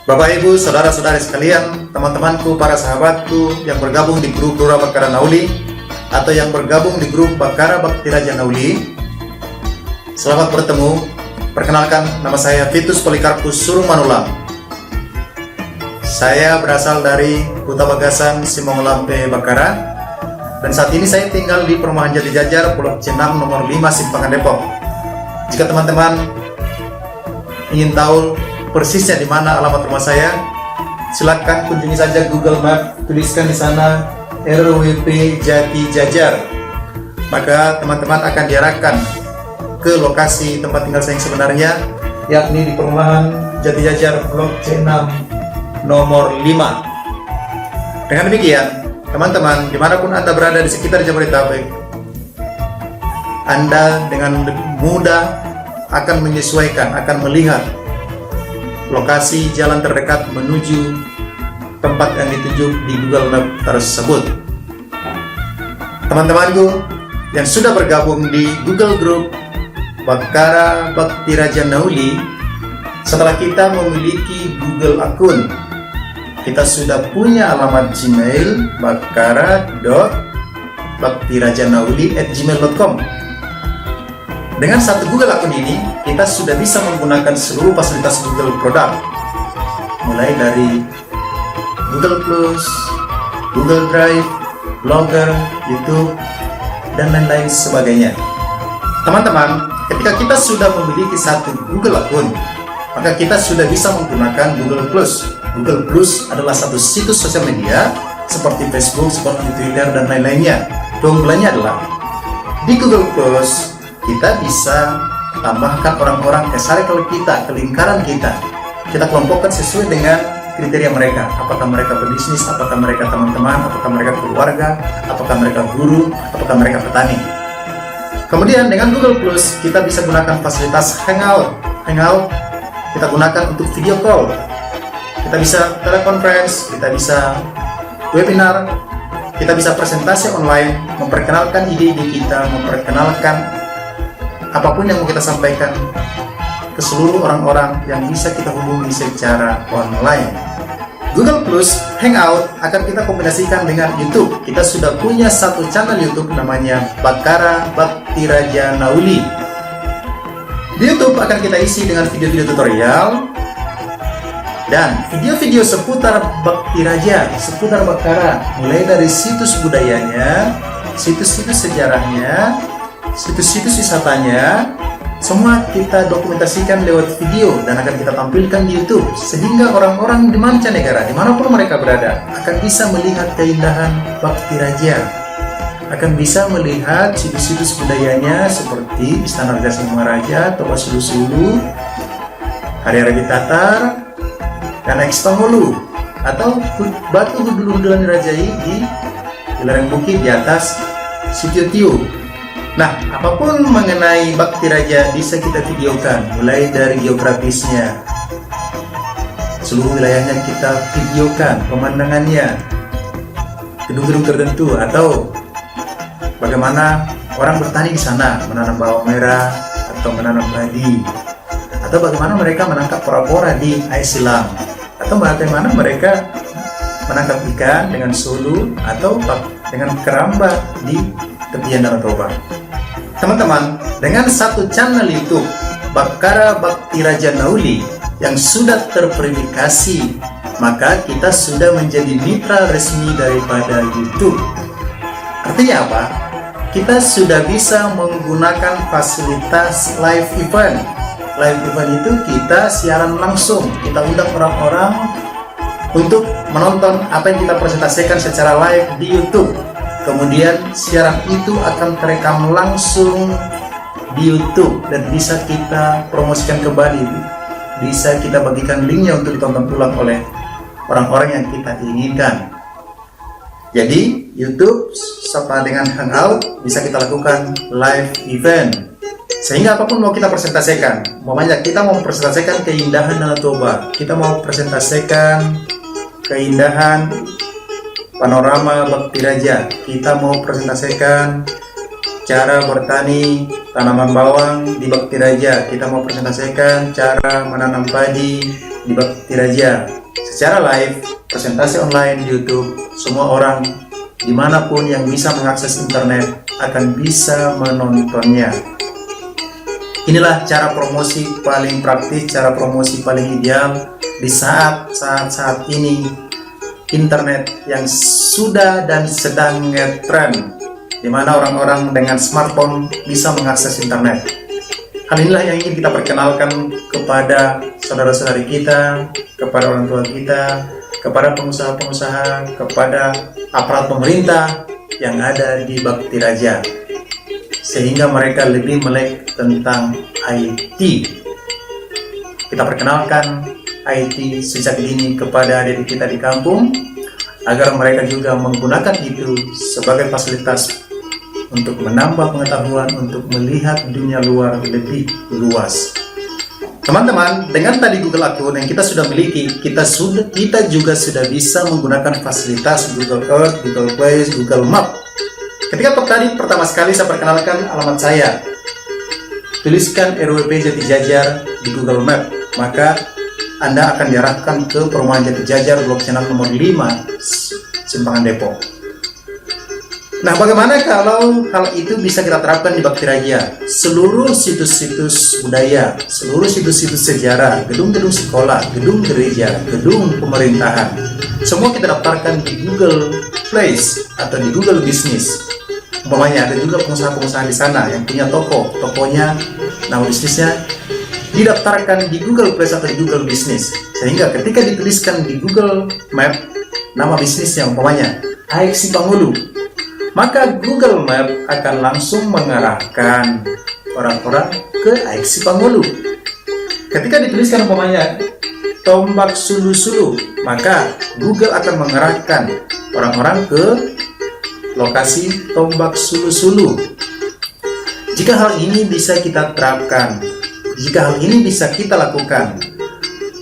Bapak Ibu, saudara-saudara sekalian, teman-temanku, para sahabatku yang bergabung di grup Lurah Bakara Nauli atau yang bergabung di grup Bakara Bakti Raja Nauli, selamat bertemu. Perkenalkan, nama saya Vitus Polikarpus Surung Manulang. Saya berasal dari Kuta Bagasan, Simongolampe, Bakara, dan saat ini saya tinggal di Perumahan Jati Jajar, Blok C6 nomor 5, Simpangan, Depok. Jika teman-teman ingin tahu persisnya di mana alamat rumah saya, silakan kunjungi saja Google Map, tuliskan di sana RWP Jati Jajar. Maka teman-teman akan diarahkan ke lokasi tempat tinggal saya yang sebenarnya, yakni di Perumahan Jati Jajar Blok C6 nomor 5. Dengan demikian, teman-teman, dimanapun Anda berada di sekitar Jabodetabek, Anda dengan mudah akan menyesuaikan, akan melihat lokasi jalan terdekat menuju tempat yang dituju di Google Map tersebut. Teman-temanku yang sudah bergabung di Google Group Bakara Bakti Raja Nauli, setelah kita memiliki Google akun, kita sudah punya alamat Gmail bakara.baktirajanauli@gmail.com. Dengan satu Google akun ini, kita sudah bisa menggunakan seluruh fasilitas Google produk, mulai dari Google Plus, Google Drive, Blogger, YouTube, dan lain-lain sebagainya. Teman-teman, ketika kita sudah memiliki satu Google akun, maka kita sudah bisa menggunakan Google Plus. Google Plus adalah satu situs sosial media seperti Facebook, seperti Twitter, dan lain-lainnya. Keunggulannya adalah di Google Plus kita bisa tambahkan orang-orang ke circle kita, ke lingkaran kita. Kita kelompokkan sesuai dengan kriteria mereka. Apakah mereka pebisnis, apakah mereka teman-teman, apakah mereka keluarga, apakah mereka guru, apakah mereka petani. Kemudian dengan Google Plus kita bisa gunakan fasilitas Hangout. Hangout kita gunakan untuk video call. Kita bisa teleconference, kita bisa webinar, kita bisa presentasi online, memperkenalkan ide-ide kita, memperkenalkan apapun yang mau kita sampaikan ke seluruh orang-orang yang bisa kita hubungi secara online. Google Plus Hangout akan kita kombinasikan dengan YouTube. Kita sudah punya satu channel YouTube namanya Bakara Bakti Raja Nauli. Di YouTube akan kita isi dengan video-video tutorial dan video-video seputar Bakti Raja, seputar Bakara, mulai dari situs budayanya, situs-situs sejarahnya, situs-situs wisatanya, semua kita dokumentasikan lewat video dan akan kita tampilkan di YouTube, sehingga orang-orang di mancanegara, dimanapun mereka berada, akan bisa melihat keindahan Bakti Raja, akan bisa melihat situs-situs budayanya seperti Istana Raja Singaraja, Toba Sulu-Sulu, Hari Rabi Tatar, dan Ekstongolu, atau Batu Hudul-Hudulan Rajai di lereng bukit di atas Sitio. Nah, apapun mengenai Bakti Raja bisa kita videokan, mulai dari geografisnya, seluruh wilayahnya kita videokan, pemandangannya, gedung-gedung tertentu, atau bagaimana orang bertani di sana, menanam bawang merah atau menanam padi, atau bagaimana mereka menangkap kora-kora di air silam, atau bagaimana mereka menangkap ikan dengan sulu atau dengan keramba di tepian Danau Toba. Teman-teman, dengan satu channel YouTube Bakara Bakti Raja Nauli yang sudah terverifikasi, maka kita sudah menjadi mitra resmi daripada YouTube. Artinya apa? Kita sudah bisa menggunakan fasilitas live event. Live event itu kita siaran langsung, kita undang orang-orang untuk menonton apa yang kita presentasikan secara live di YouTube. Kemudian siaran itu akan terekam langsung di YouTube dan bisa kita promosikan kembali, bisa kita bagikan linknya untuk ditonton ulang oleh orang-orang yang kita inginkan. Jadi YouTube serta dengan Hangout bisa kita lakukan live event, sehingga apapun mau kita presentasikan, umpamanya kita mau presentasikan keindahan Danau Toba, kita mau presentasikan keindahan panorama Bakti Raja, kita mau presentasikan cara bertani tanaman bawang di Bakti Raja, kita mau presentasikan cara menanam padi di Bakti Raja secara live, presentasi online di YouTube. Semua orang dimanapun yang bisa mengakses internet akan bisa menontonnya. Inilah cara promosi paling praktis, cara promosi paling ideal di saat ini internet yang sudah dan sedang ngetren, di mana orang-orang dengan smartphone bisa mengakses internet. Hal inilah yang ingin kita perkenalkan kepada saudara-saudari kita, kepada orang tua kita, kepada pengusaha-pengusaha, kepada aparat pemerintah yang ada di Bakti Raja, sehingga mereka lebih melek tentang IT. Kita perkenalkan IT sejak dini kepada adik kita di kampung, agar mereka juga menggunakan itu sebagai fasilitas untuk menambah pengetahuan, untuk melihat dunia luar lebih luas. Teman-teman, dengan tadi Google Account yang kita sudah miliki, kita juga sudah bisa menggunakan fasilitas Google Earth, Google Place, Google Map. Ketika tadi pertama sekali saya perkenalkan alamat saya, tuliskan RWP Jati Jajar di Google Map, maka Anda akan diarahkan ke perumahan Jati Jajar Blok Channel nomor 5, Simpangan Depok. Nah, bagaimana kalau hal itu bisa kita terapkan di Bakti Raja? Seluruh situs-situs budaya, seluruh situs-situs sejarah, gedung-gedung sekolah, gedung gereja, gedung pemerintahan, semua kita daftarkan di Google Place atau di Google Business. Umpamanya ada juga pengusaha-pengusaha di sana yang punya tokonya, nama bisnisnya didaftarkan di Google Place atau di Google Business, sehingga ketika dituliskan di Google Map nama bisnisnya umpamanya AXI Pangulu, maka Google Map akan langsung mengarahkan orang-orang ke AXI Pangulu. Ketika dituliskan umpamanya Tombak Sulu-Sulu, maka Google akan mengarahkan orang-orang ke lokasi Tombak Sulu-Sulu. Jika hal ini bisa kita terapkan, jika hal ini bisa kita lakukan,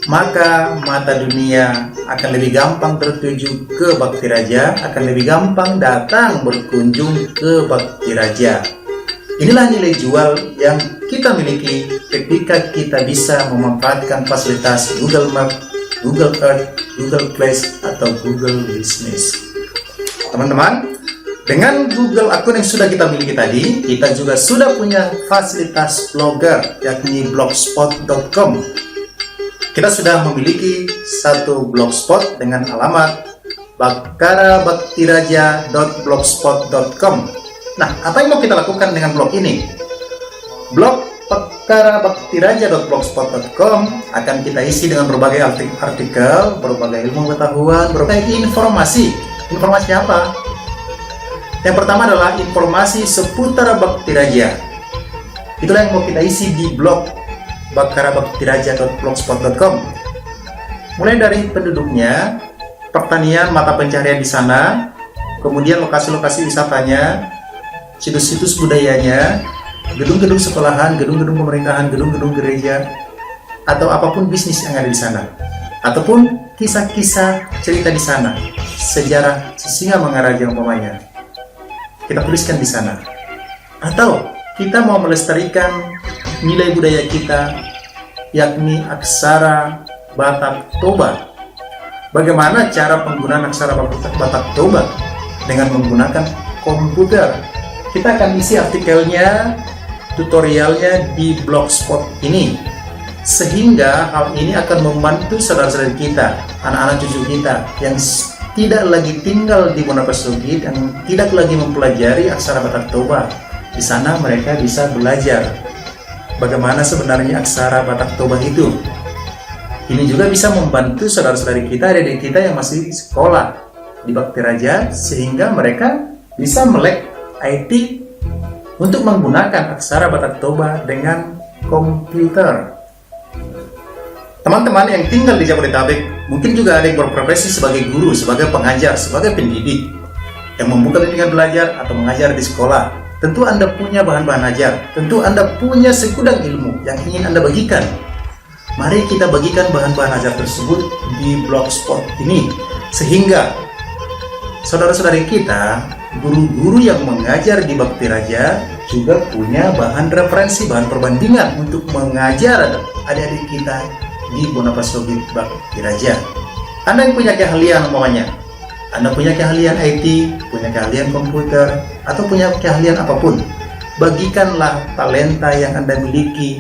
maka mata dunia akan lebih gampang tertuju ke Bakti Raja, akan lebih gampang datang berkunjung ke Bakti Raja. Inilah nilai jual yang kita miliki ketika kita bisa memanfaatkan fasilitas Google Map, Google Earth, Google Place, atau Google Business. Teman-teman, dengan Google Account yang sudah kita miliki tadi, kita juga sudah punya fasilitas blogger, yakni blogspot.com. Kita sudah memiliki satu blogspot dengan alamat bakkarabaktiraja.blogspot.com. Nah, apa yang mau kita lakukan dengan blog ini? Blog bakkarabaktiraja.blogspot.com akan kita isi dengan berbagai artikel, berbagai ilmu pengetahuan, berbagai informasi. Informasi apa? Yang pertama adalah informasi seputar Bakti Raja. Itulah yang mau kita isi di blog bakkarabaktiraja.blogspot.com. Mulai dari penduduknya, pertanian, mata pencaharian di sana, kemudian lokasi-lokasi wisatanya, situs-situs budayanya, gedung-gedung sekolahan, gedung-gedung pemerintahan, gedung-gedung gereja, atau apapun bisnis yang ada di sana, ataupun kisah-kisah cerita di sana, sejarah Sisingamangaraja umpamanya, kita tuliskan di sana. Atau kita mau melestarikan nilai budaya kita, yakni aksara Batak Toba. Bagaimana cara penggunaan aksara Batak Toba? Dengan menggunakan komputer. Kita akan isi artikelnya, tutorialnya di blogspot ini, sehingga hal ini akan membantu saudara-saudara kita, anak-anak cucu kita yang tidak lagi tinggal di Wonopesugi dan tidak lagi mempelajari aksara Batak Toba. Di sana mereka bisa belajar bagaimana sebenarnya aksara Batak Toba itu. Ini juga bisa membantu saudara-saudari kita, adik-adik kita yang masih sekolah di Bakti Raja, sehingga mereka bisa melek IT untuk menggunakan aksara Batak Toba dengan komputer. Teman-teman yang tinggal di Jabodetabek, mungkin juga ada yang berprofesi sebagai guru, sebagai pengajar, sebagai pendidik, yang membuka bimbingan belajar atau mengajar di sekolah. Tentu Anda punya bahan-bahan ajar, tentu Anda punya segudang ilmu yang ingin Anda bagikan. Mari kita bagikan bahan-bahan ajar tersebut di blogspot ini, sehingga saudara-saudari kita, guru-guru yang mengajar di Bakti Raja juga punya bahan referensi, bahan perbandingan untuk mengajar adik-adik kita di Bonapasogit Bakti Raja. Anda yang punya keahlian umpamanya, Anda punya keahlian IT, punya keahlian komputer, atau punya keahlian apapun, bagikanlah talenta yang Anda miliki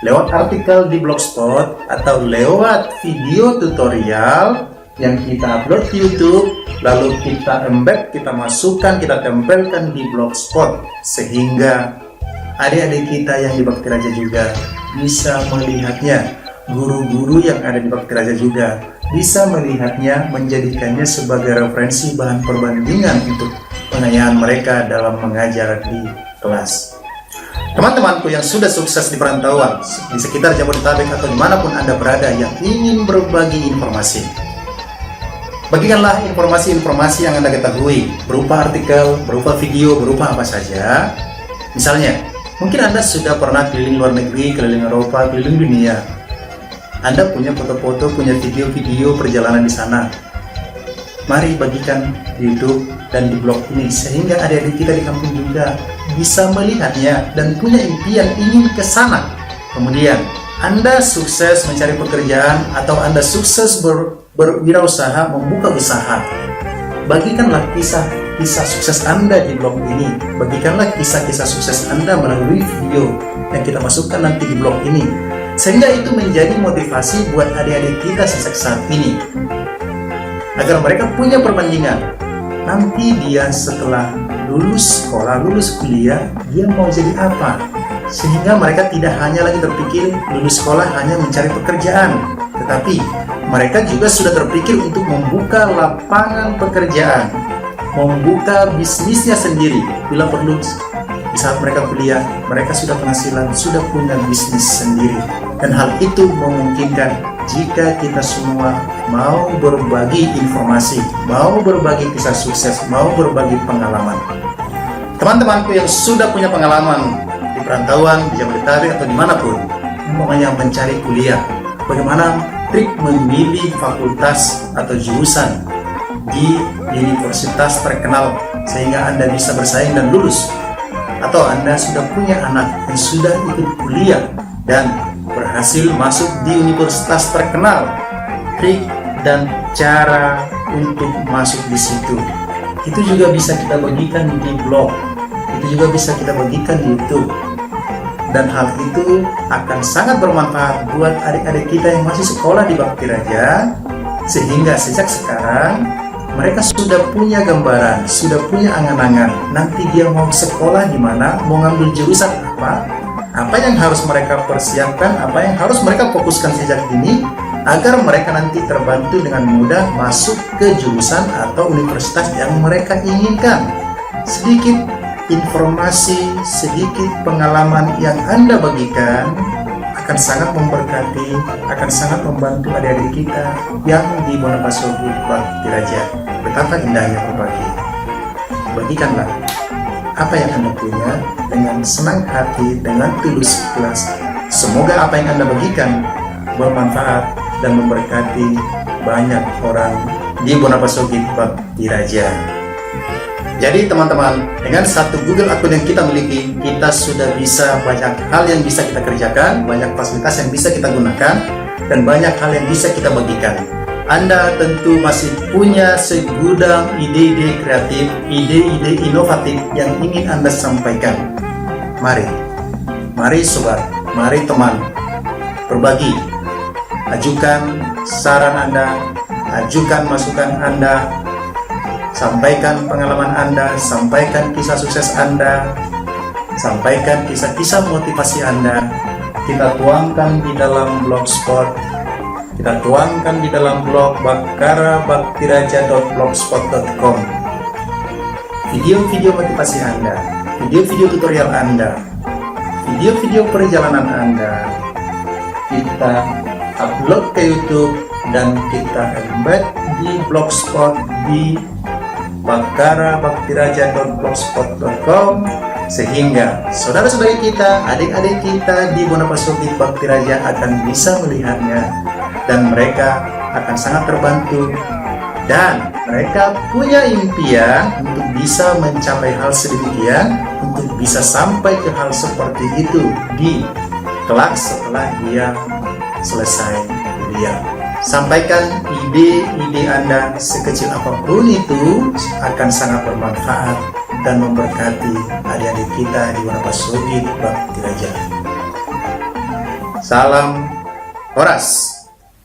lewat artikel di Blogspot atau lewat video tutorial yang kita upload di YouTube, lalu kita embed, kita masukkan, kita tempelkan di Blogspot, sehingga adik-adik kita yang di Bakti Raja juga bisa melihatnya. Guru-guru yang ada di Bakti Raja juga bisa melihatnya, menjadikannya sebagai referensi bahan perbandingan untuk pengayaan mereka dalam mengajar di kelas. Teman-temanku yang sudah sukses di perantauan, di sekitar Jabodetabek atau dimanapun Anda berada yang ingin berbagi informasi, bagikanlah informasi-informasi yang Anda ketahui, berupa artikel, berupa video, berupa apa saja. Misalnya, mungkin Anda sudah pernah keliling luar negeri, keliling Eropa, keliling dunia. Anda punya foto-foto, punya video-video perjalanan di sana. Mari bagikan di YouTube dan di blog ini, sehingga adik-adik kita di kampung juga bisa melihatnya dan punya impian ingin ke sana. Kemudian, Anda sukses mencari pekerjaan atau Anda sukses berwirausaha, membuka usaha. Bagikanlah kisah sukses Anda di blog ini. Bagikanlah kisah-kisah sukses Anda melalui video yang kita masukkan nanti di blog ini, sehingga itu menjadi motivasi buat adik-adik kita sejak saat ini, agar mereka punya perbandingan. Nanti dia setelah lulus sekolah, lulus kuliah, dia mau jadi apa? Sehingga mereka tidak hanya lagi terpikir lulus sekolah hanya mencari pekerjaan, tetapi mereka juga sudah terpikir untuk membuka lapangan pekerjaan, membuka bisnisnya sendiri. Bila perlu, di saat mereka kuliah, mereka sudah penghasilan, sudah punya bisnis sendiri. Dan hal itu memungkinkan jika kita semua mau berbagi informasi, mau berbagi kisah sukses, mau berbagi pengalaman. Teman-temanku yang sudah punya pengalaman di perantauan, di Jabodetabek atau dimanapun, umpamanya mencari kuliah, bagaimana trik memilih fakultas atau jurusan di universitas terkenal sehingga Anda bisa bersaing dan lulus. Atau Anda sudah punya anak yang sudah ikut kuliah dan berhasil masuk di universitas terkenal, trik dan cara untuk masuk di situ itu juga bisa kita bagikan di blog, itu juga bisa kita bagikan di YouTube. Dan hal itu akan sangat bermanfaat buat adik-adik kita yang masih sekolah di Bakti Raja, sehingga sejak sekarang mereka sudah punya gambaran, sudah punya angan-angan nanti dia mau sekolah di mana, mau ngambil jurusan apa yang harus mereka persiapkan, apa yang harus mereka fokuskan sejak dini, agar mereka nanti terbantu dengan mudah masuk ke jurusan atau universitas yang mereka inginkan. Sedikit informasi, sedikit pengalaman yang Anda bagikan akan sangat memberkati, akan sangat membantu adik-adik kita yang di Bonapasogit Bakti Raja. Betapa indahnya berbagi. Bagikanlah apa yang Anda punya dengan senang hati, dengan tulus ikhlas. Semoga apa yang Anda bagikan bermanfaat dan memberkati banyak orang di Bonapasogit Bakti Raja. Jadi teman-teman, dengan satu Google akun yang kita miliki, kita sudah bisa banyak hal yang bisa kita kerjakan, banyak fasilitas yang bisa kita gunakan, dan banyak hal yang bisa kita bagikan. Anda tentu masih punya segudang ide-ide kreatif, ide-ide inovatif yang ingin Anda sampaikan. Mari sobat, mari teman, berbagi. Ajukan saran Anda, ajukan masukan Anda, sampaikan pengalaman Anda, sampaikan kisah sukses Anda, sampaikan kisah-kisah motivasi Anda. Kita tuangkan di dalam blogspot, kita tuangkan di dalam blog bakarabaktiraja.blogspot.com. Video-video motivasi Anda, video-video tutorial Anda, video-video perjalanan Anda, kita upload ke YouTube dan kita embed di blogspot di bakarabaktiraja.blogspot.com, sehingga saudara-saudari kita, adik-adik kita di Bonapasogit Bakti Raja akan bisa melihatnya, dan mereka akan sangat terbantu, dan mereka punya impian untuk bisa mencapai hal sedemikian, untuk bisa sampai ke hal seperti itu di kelak setelah dia selesai kuliah. Sampaikan ide-ide Anda sekecil apapun itu akan sangat bermanfaat dan memberkati adik-adik kita di Wonopasogi Bakti Raja. Salam Horas.